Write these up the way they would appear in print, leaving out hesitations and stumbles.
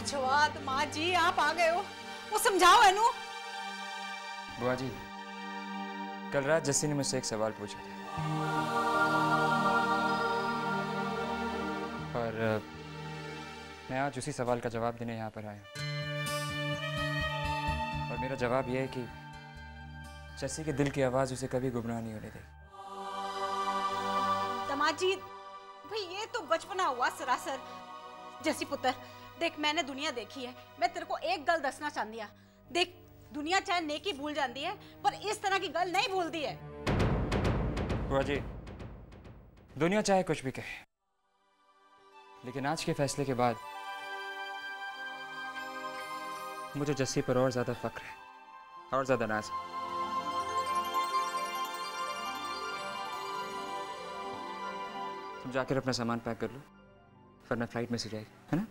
जवाद माँ जी आप आ गए हो, वो समझाओ अनु। बुआ जी, कल रात जस्सी ने मुझसे एक सवाल पूछा था और मैं आज उसी सवाल का जवाब देने यहाँ पर आया हूँ। और मेरा जवाब यह है कि जस्सी के दिल की आवाज़ उसे कभी गुमराह नहीं होने देगी। दामाद जी भाई ये तो बचपना हुआ सरासर। जस्सी पुत्र देख, मैंने दुनिया देखी है, मैं तेरे को एक गल दसना चाहती हूँ। देख, दुनिया चाहे नेकी भूल जाती है पर इस तरह की गल नहीं भूलती है। बुआ जी, दुनिया चाहे कुछ भी कहे, लेकिन आज के फैसले के बाद मुझे जस्सी पर और ज्यादा फख्र है और ज्यादा नाज है। तुम जाकर अपना सामान पैक कर लो, वरना फ्लाइट मिस हो जाएगी, है ना?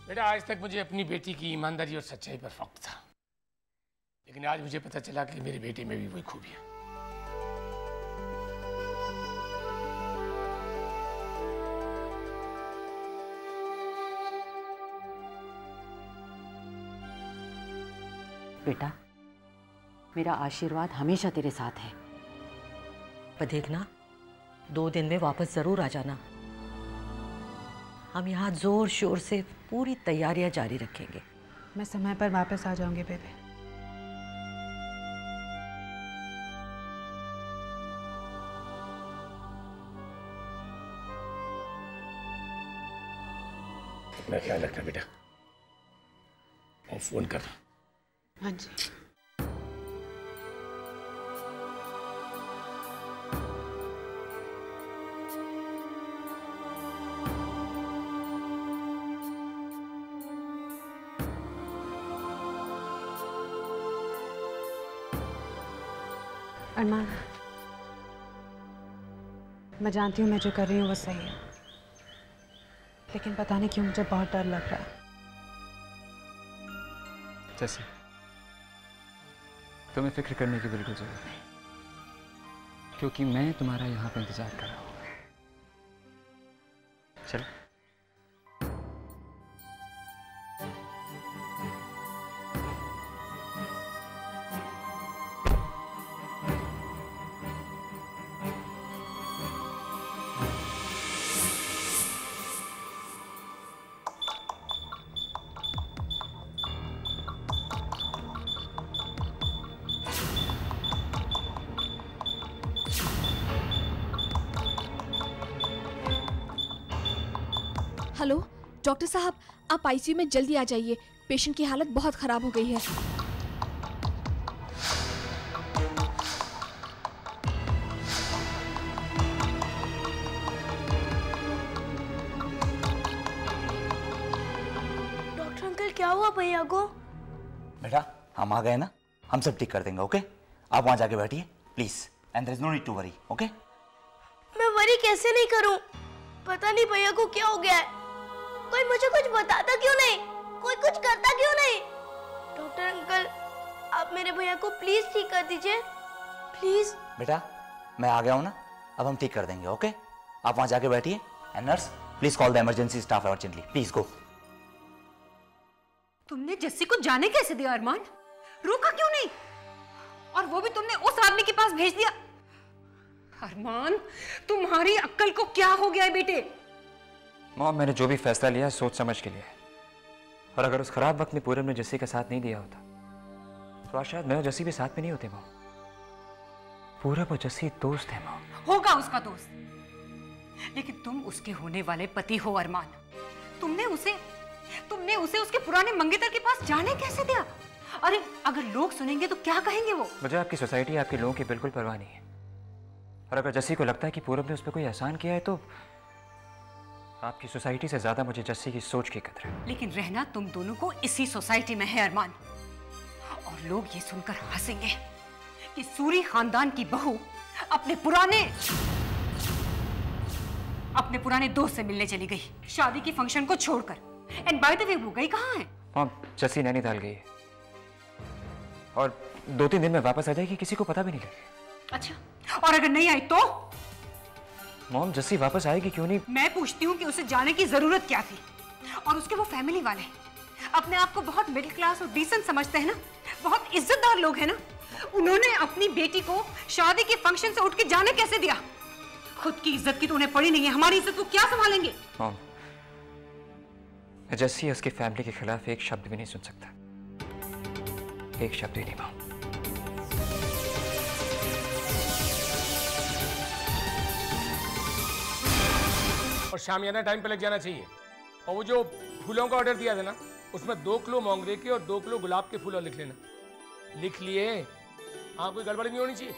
बेटा, आज तक मुझे अपनी बेटी की ईमानदारी और सच्चाई पर फख्र था, लेकिन आज मुझे पता चला कि मेरी बेटी में भी वही खूबियां। बेटा, मेरा आशीर्वाद हमेशा तेरे साथ है। पर देखना, 2 दिन में वापस जरूर आ जाना। हम यहाँ जोर शोर से पूरी तैयारियां जारी रखेंगे। मैं समय पर वापस आ जाऊंगी बेबे। अपना ख्याल रखना बेटा, और फोन कर। हाँ जी। अरमान, मैं जानती हूँ मैं जो कर रही हूँ वो सही है, लेकिन पता नहीं क्यों मुझे बहुत डर लग रहा है। जैसे तुम्हें फिक्र करने की बिल्कुल जरूरत नहीं, क्योंकि मैं तुम्हारा यहाँ पे इंतजार कर रहा हूँ। चलो। हेलो डॉक्टर साहब, आप आईसीयू में जल्दी आ जाइए, पेशेंट की हालत बहुत खराब हो गई है। डॉक्टर अंकल, क्या हुआ भैया को? बेटा, हम आ गए ना, हम सब ठीक कर देंगे। ओके, आप वहां जाके बैठिए please, and there is no need to worry. Okay? मैं वरी कैसे नहीं करूं? पता नहीं भैया को क्या हो गया है। कोई मुझे कुछ बताता क्यों नहीं? कोई कुछ करता क्यों नहीं? डॉक्टर अंकल, आप मेरे भैया को प्लीज ठीक कर दीजिए, प्लीज। बेटा, मैं आ गया हूं ना, अब हम ठीक कर देंगे। ओके, आप वहां जाके बैठिए, and nurse please call the emergency staff urgently, please go. तुमने जस्सी को जाने कैसे दिया अरमान? रोका क्यों नहीं? और वो भी तुमने उस आदमी के पास भेज दिया। अरमान, तुम्हारी अक्ल को क्या हो गया है बेटे? मॉम, मैंने जो भी फैसला लिया सोच समझ के लिया है, और अगर उस खराब वक्त में पूरब ने जस्सी का साथ नहीं दिया होता तो आज शायद मैं और जस्सी भी साथ में नहीं होते। मॉम, पूरब और जस्सी दोस्त है। मॉम, होगा उसका दोस्त, लेकिन तुम उसके होने वाले पति हो अरमान। तुमने उसे उसके पुराने मंगेतर के पास जाने कैसे दिया? अरे अगर लोग सुनेंगे तो क्या कहेंगे वो? मुझे आपकी सोसाइटी, आपके लोगों की बिल्कुल परवाह नहीं है, और अगर जस्सी को लगता है कि पूरब ने उस पर कोई एहसान किया है तो आपकी सोसाइटी से ज्यादा मुझे जस्सी की सोच की कदर है। लेकिन रहना तुम दोनों को इसी सोसाइटी में है अरमान, और लोग ये सुनकर हंसेंगे कि सूरी खानदान की बहू अपने पुराने दोस्त से मिलने चली गई, शादी की फंक्शन को छोड़कर। एंड बाय द वे, वो गई कहाँ है? हाँ, जस्सी नैनीताल गई है, और 2-3 दिन में वापस आ जाएगी, किसी को पता भी नहीं लगेगा। अच्छा, और अगर नहीं आई तो? मॉम जस्सी वापस आएगी क्यों नहीं? मैं पूछती हूँ कि उसे जाने की जरूरत क्या थी? और उसके वो फैमिली वाले अपने आप को बहुत मिडिल क्लास और डिसेंट समझते हैं ना, बहुत इज्जतदार लोग हैं ना, उन्होंने अपनी बेटी को शादी के फंक्शन से उठ के जाने कैसे दिया? खुद की इज्जत की तो उन्हें पड़ी नहीं है, हमारी इज्जत को क्या संभालेंगे? मॉम, मैं जस्सी उसकी फैमिली के खिलाफ एक शब्द भी नहीं सुन सकता, एक शब्द भी नहीं मॉम। और शामियाना टाइम पे लग जाना चाहिए। और वो जो फूलों का ऑर्डर दिया था ना, उसमें 2 किलो मोंगरे के और 2 किलो गुलाब के फूल और लिख लेना। लिख लिए? हाँ, कोई गड़बड़ी नहीं होनी चाहिए।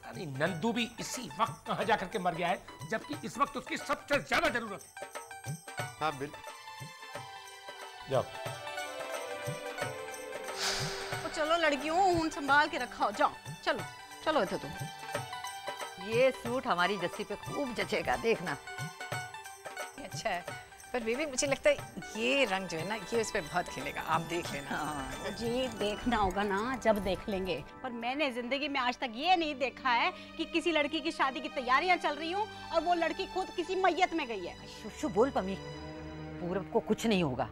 अरे नंदू भी इसी वक्त कहाँ जा करके मर गया है, जबकि इस वक्त उसकी सबसे ज्यादा जरूरत है। हाँ बिल। जाओ। तो चलो लड़कियों, ऊन संभाल के रखा हो, जाओ चलो चलो इधर तुम। ये सूट हमारी जस्सी पे खूब जचेगा, देखना। अच्छा है, पर बेबी मुझे लगता है ये रंग जो है ना, ये उस पर बहुत खिलेगा, आप देख लेना। हाँ जी, देखना होगा ना, जब देख लेंगे। पर मैंने जिंदगी में आज तक ये नहीं देखा है कि किसी लड़की की शादी की तैयारियां चल रही हो और वो लड़की खुद किसी मैयत में गई है। शुशु बोल पमी, पूरब को कुछ नहीं होगा,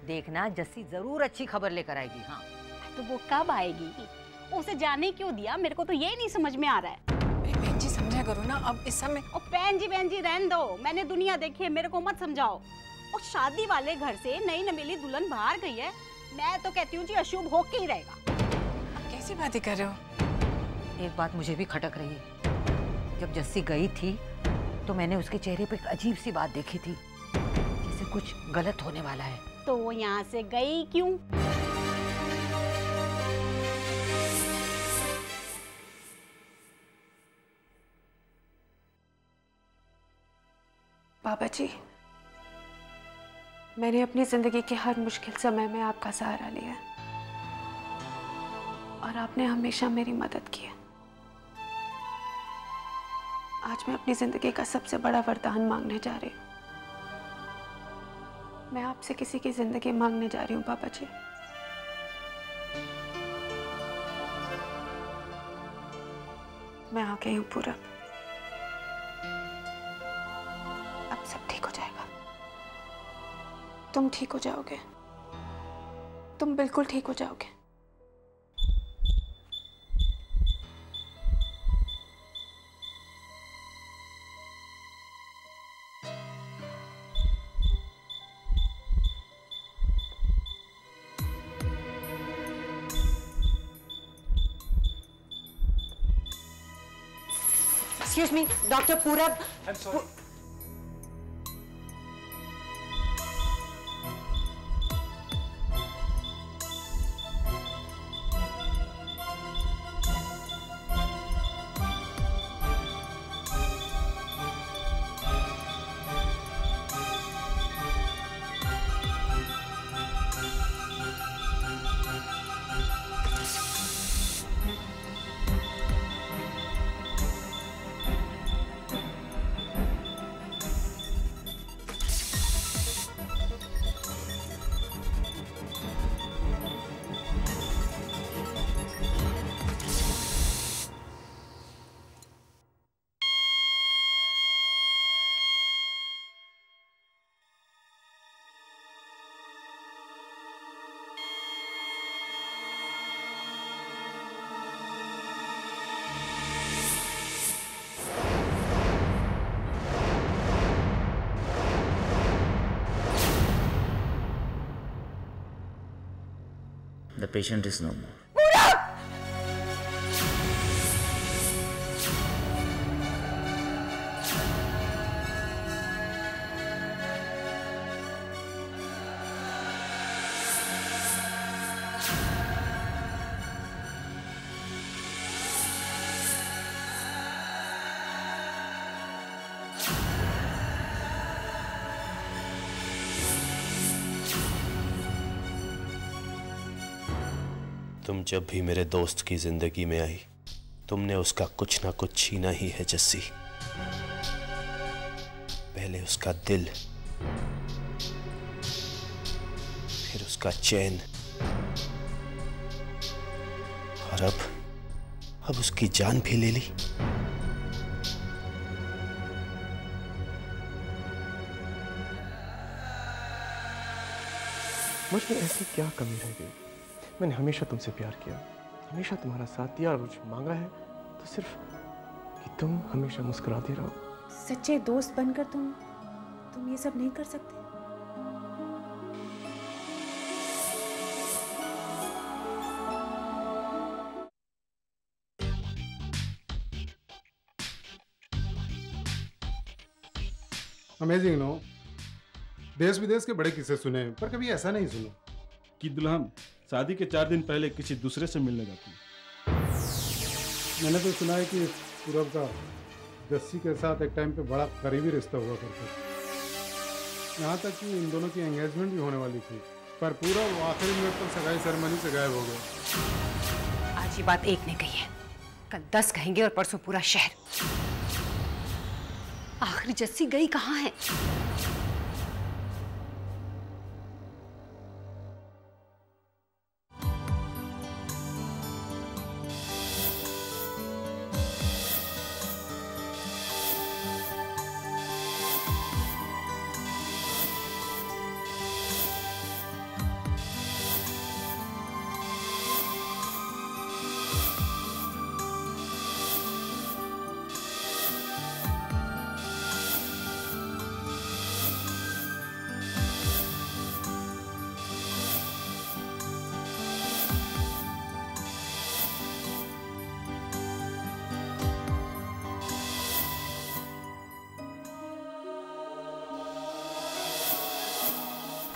देखना जस्सी जरूर अच्छी खबर लेकर आएगी। हाँ तो वो कब आएगी? उसे जाने क्यों दिया, मेरे को तो ये नहीं समझ में आ रहा है। बहन जी समझा करो ना, अब इस समय। और बहन जी रहने दो, मैंने दुनिया देखी है, मेरे को मत समझाओ। और शादी वाले घर से नई नवेली दुल्हन बाहर गई है, मैं तो कहती हूँ जी अशुभ होके ही रहेगा। आप कैसी बातें कर रहे हो? एक बात मुझे भी खटक रही है, जब जस्सी गई थी तो मैंने उसके चेहरे पे एक अजीब सी बात देखी थी, जैसे कुछ गलत होने वाला है। तो वो यहाँ से गई क्यों? बाबा जी, मैंने अपनी जिंदगी के हर मुश्किल समय में आपका सहारा लिया और आपने हमेशा मेरी मदद की है। आज मैं अपनी जिंदगी का सबसे बड़ा वरदान मांगने जा रही हूँ। मैं आपसे किसी की जिंदगी मांगने जा रही हूँ बाबा जी। मैं आ गई हूँ पूरब, अब सब ठीक हो जाएगा। तुम ठीक हो जाओगे, तुम बिल्कुल ठीक हो जाओगे। एक्सक्यूज मी डॉक्टर पूरब। The patient is no more. तुम जब भी मेरे दोस्त की जिंदगी में आई, तुमने उसका कुछ ना कुछ छीना ही है जस्सी। पहले उसका दिल, फिर उसका चैन, और अब उसकी जान भी ले ली। मुझ में ऐसी क्या कमी रह गई? मैंने हमेशा तुमसे प्यार किया, हमेशा तुम्हारा साथ दिया, और कुछ मांगा है तो सिर्फ कि तुम हमेशा मुस्कुराते रहो। सच्चे दोस्त बनकर तुम ये सब नहीं कर सकते? अमेजिंग नो, देश विदेश के बड़े किस्से सुने हैं, पर कभी ऐसा नहीं सुना कि दुल्हन शादी के 4 दिन पहले किसी दूसरे से मिलने जाती है। मैंने तो सुना है कि पूरब का जस्सी के साथ एक टाइम पे बड़ा करीबी रिश्ता हुआ करता था। यहाँ तक कि इन दोनों की एंगेजमेंट भी होने वाली थी, पर पूरब आखिरी मिनट पर सगाई सेरेमनी से गायब हो गया। आज ये बात एक ने कही है, कल 10 कहेंगे और परसों पूरा शहर। आखिर जस्सी गई कहाँ है?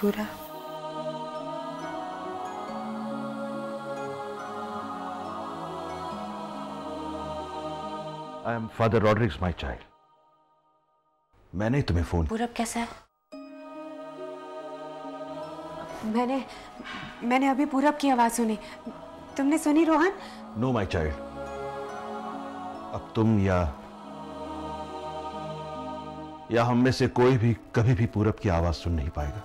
पूरा I am Father Rodriguez, my child. मैंने तुम्हें फोन। पूरब कैसा है? मैंने अभी पूरब की आवाज सुनी। तुमने सुनी रोहन? नो माय चाइल्ड, अब तुम या हम में से कोई भी कभी भी पूरब की आवाज सुन नहीं पाएगा,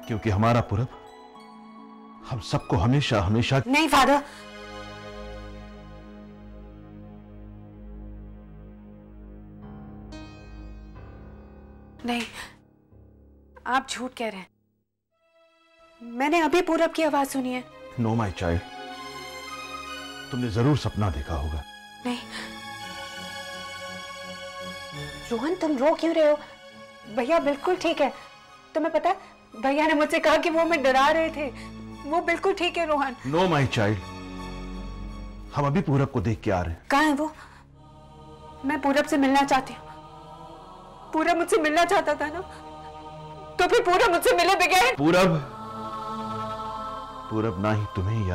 क्योंकि हमारा पूरब हम सबको हमेशा हमेशा। नहीं फादर, नहीं, आप झूठ कह रहे हैं। मैंने अभी पूरब की आवाज सुनी है। नो माय चाइल्ड, तुमने जरूर सपना देखा होगा। नहीं रोहन, तुम रो क्यों रहे हो? भैया बिल्कुल ठीक है। तुम्हें पता है, भैया ने मुझसे कहा कि वो हमें डरा रहे थे। वो बिल्कुल ठीक है रोहन। नो माय चाइल्ड, हम अभी पूरब को देख के आ रहे हैं। कहाँ है वो? मैं पूरब से मिलना चाहती हूँ। पूरब मुझसे मिलना चाहता था ना, तो फिर पूरब मुझसे मिले बगैर। पूरब ना ही तुम्हें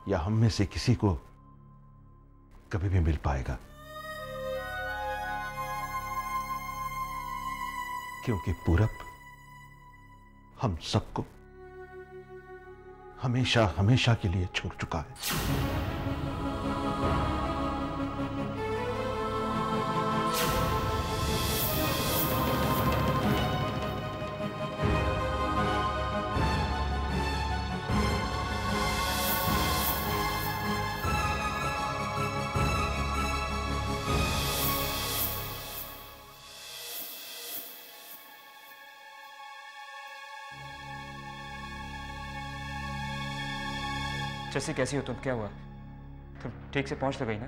या हम में से किसी को कभी भी मिल पाएगा, क्योंकि पूरब हम सबको हमेशा हमेशा के लिए छोड़ चुका है। जैसी कैसी हो तुम? क्या हुआ? तुम ठीक से पहुंच तो गई ना?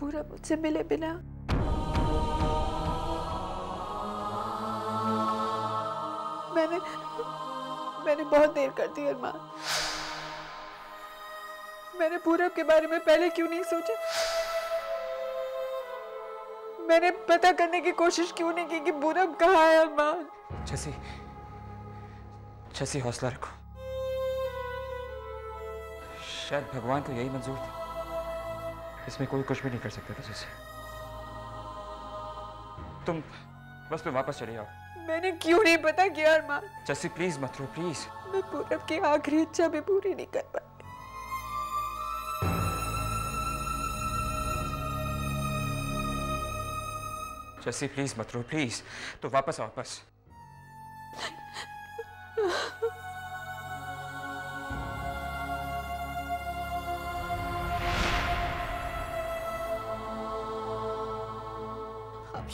पूरा मुझसे मिले बिना मैंने बहुत देर कर दी अरमान। मैंने पूरब के बारे में पहले क्यों नहीं सोचा? मैंने पता करने की कोशिश क्यों नहीं की कि पूरब कहाँ है अरमान? जैसी हौसला रखो, शायद भगवान को यही मंजूर था। इसमें कोई कुछ भी नहीं कर सकता था जैसे। तुम वापस चले आओ। मैंने क्यों नहीं पता किया अरमान? जैसी प्लीज मत रो, प्लीज। मैं पूरब की आखिरी इच्छा भी पूरी नहीं कर पाई। जैसी प्लीज मत रो, प्लीज। तो वापस आओ, वापस।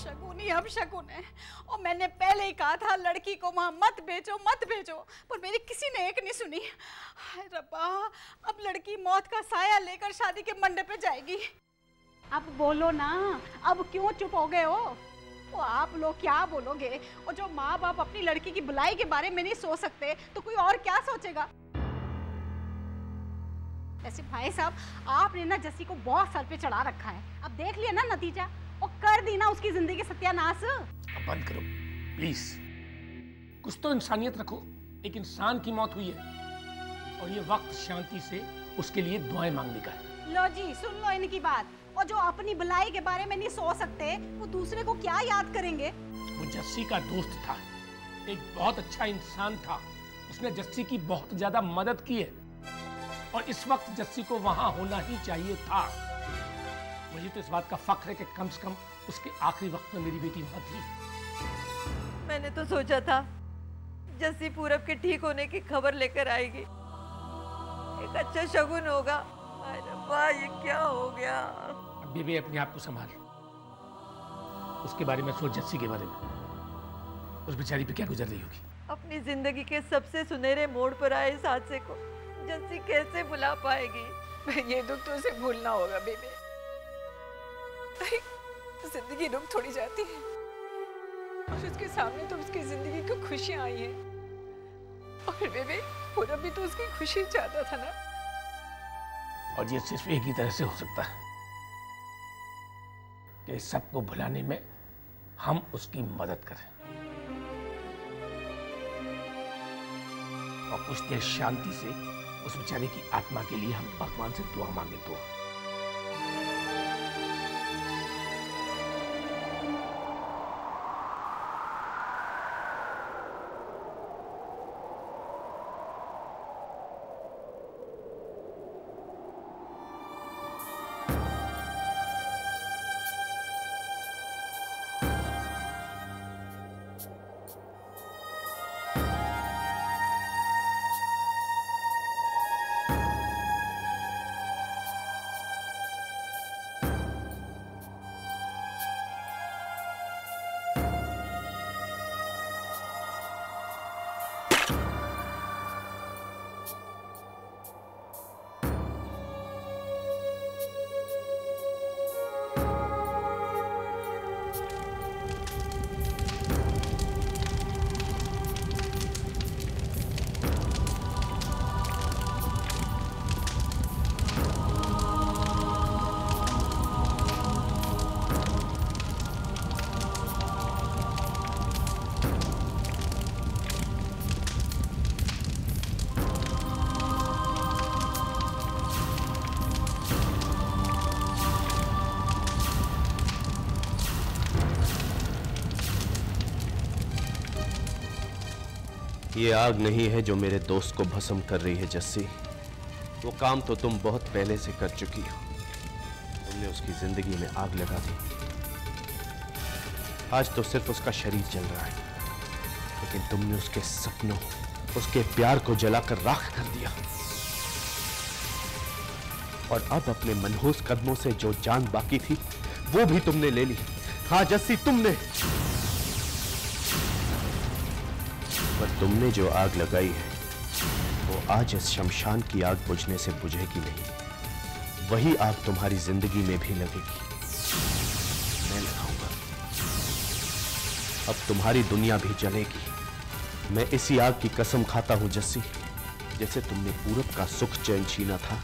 अब शकुन है। और मैंने पहले ही कहा था लड़की को वहां मत भेजो मत भेजो, पर मेरी किसी ने एक नहीं सुनी। हाय रब्बा, अब लड़की मौत का साया लेकर शादी के मंडप पे जाएगी। अब बोलो ना, अब क्यों चुप हो गए हो? वो आप लोग क्या बोलोगे? और जो माँ बाप अपनी लड़की की भलाई के बारे में नहीं सोच सकते तो कोई और क्या सोचेगा? ऐसे भाई साहब, आपने ना जस्सी को बहुत सर पे चढ़ा रखा है। अब देख लिया ना नतीजा, और कर दी ना उसकी जिंदगी सत्यानाश। अब बंद करो प्लीज। कुछ तो इंसानियत रखो। एक इंसान की मौत हुई है और ये वक्त शांति से उसके लिए दुआएं मांगने का है। लो जी, सुन लो इनकी बात। और जो अपनी भलाई के बारे में नहीं सोच सकते वो दूसरे को क्या याद करेंगे? वो जस्सी का दोस्त था, एक बहुत अच्छा इंसान था। उसने जस्सी की बहुत ज्यादा मदद की है और इस वक्त जस्सी को वहां होना ही चाहिए था। मुझे तो इस बात का फख्र है कि कम से कम उसके आखिरी वक्त में मेरी बेटी वहां थी। मैंने तो सोचा था जस्सी पूरब के ठीक होने की खबर लेकर आएगी, एक अच्छा शगुन होगा। अरे वाह, ये क्या हो गया? बेबी अपने आप को संभाल। उसके बारे में सोच, जस्सी के बारे में। उस बेचारी पे क्या गुजर रही होगी। अपनी जिंदगी के सबसे सुनहरे मोड़ पर आए इस हादसे को जस्सी कैसे भुला पाएगी? ये दुख तो उसे भूलना होगा बेबी। जिंदगी रुक थोड़ी जाती है और उसके सामने तो उसकी जिंदगी की खुशियां आई हैं। और बेबी, पूरा भी तो उसकी खुशी चाहता था ना। और ये सिर्फ एक ही तरह से हो सकता है कि सबको भुलाने में हम उसकी मदद करें और कुछ देर शांति से उस बेचारे की आत्मा के लिए हम भगवान से दुआ मांगे तो। ये आग नहीं है जो मेरे दोस्त को भस्म कर रही है जस्सी। वो काम तो तुम बहुत पहले से कर चुकी हो। तुमने उसकी जिंदगी में आग लगा दी। आज तो सिर्फ उसका शरीर जल रहा है, लेकिन तुमने उसके सपनों, उसके प्यार को जलाकर राख कर दिया। और अब अपने मनहूस कदमों से जो जान बाकी थी वो भी तुमने ले ली। हाँ जस्सी, तुमने। पर तुमने जो आग लगाई है वो आज इस शमशान की आग बुझने से बुझेगी नहीं। वही आग तुम्हारी जिंदगी में भी लगेगी। मैं लगाऊंगा। अब तुम्हारी दुनिया भी जलेगी। मैं इसी आग की कसम खाता हूं जस्सी, जैसे तुमने पूरब का सुख चैन छीना था,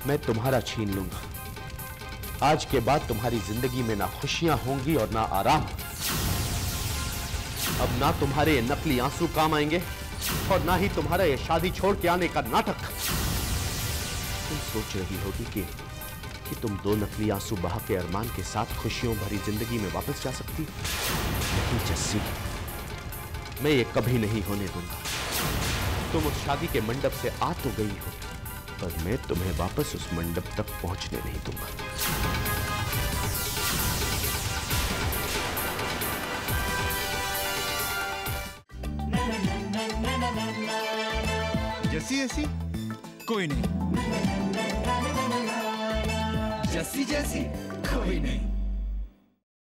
मैं तुम्हारा छीन लूंगा। आज के बाद तुम्हारी जिंदगी में ना खुशियां होंगी और ना आराम। अब ना तुम्हारे ये नकली आंसू काम आएंगे और ना ही तुम्हारा ये शादी छोड़ के आने का नाटक। तुम सोच रही होगी कि तुम दो नकली आंसू बहा के अरमान के साथ खुशियों भरी जिंदगी में वापस जा सकती। नहीं जस्सी, मैं ये कभी नहीं होने दूंगा। तुम उस शादी के मंडप से आ तो गई हो, पर मैं तुम्हें वापस उस मंडप तक पहुंचने नहीं दूंगा। जस्सी ऐसी कोई नहीं, जस्सी जैसी कोई नहीं।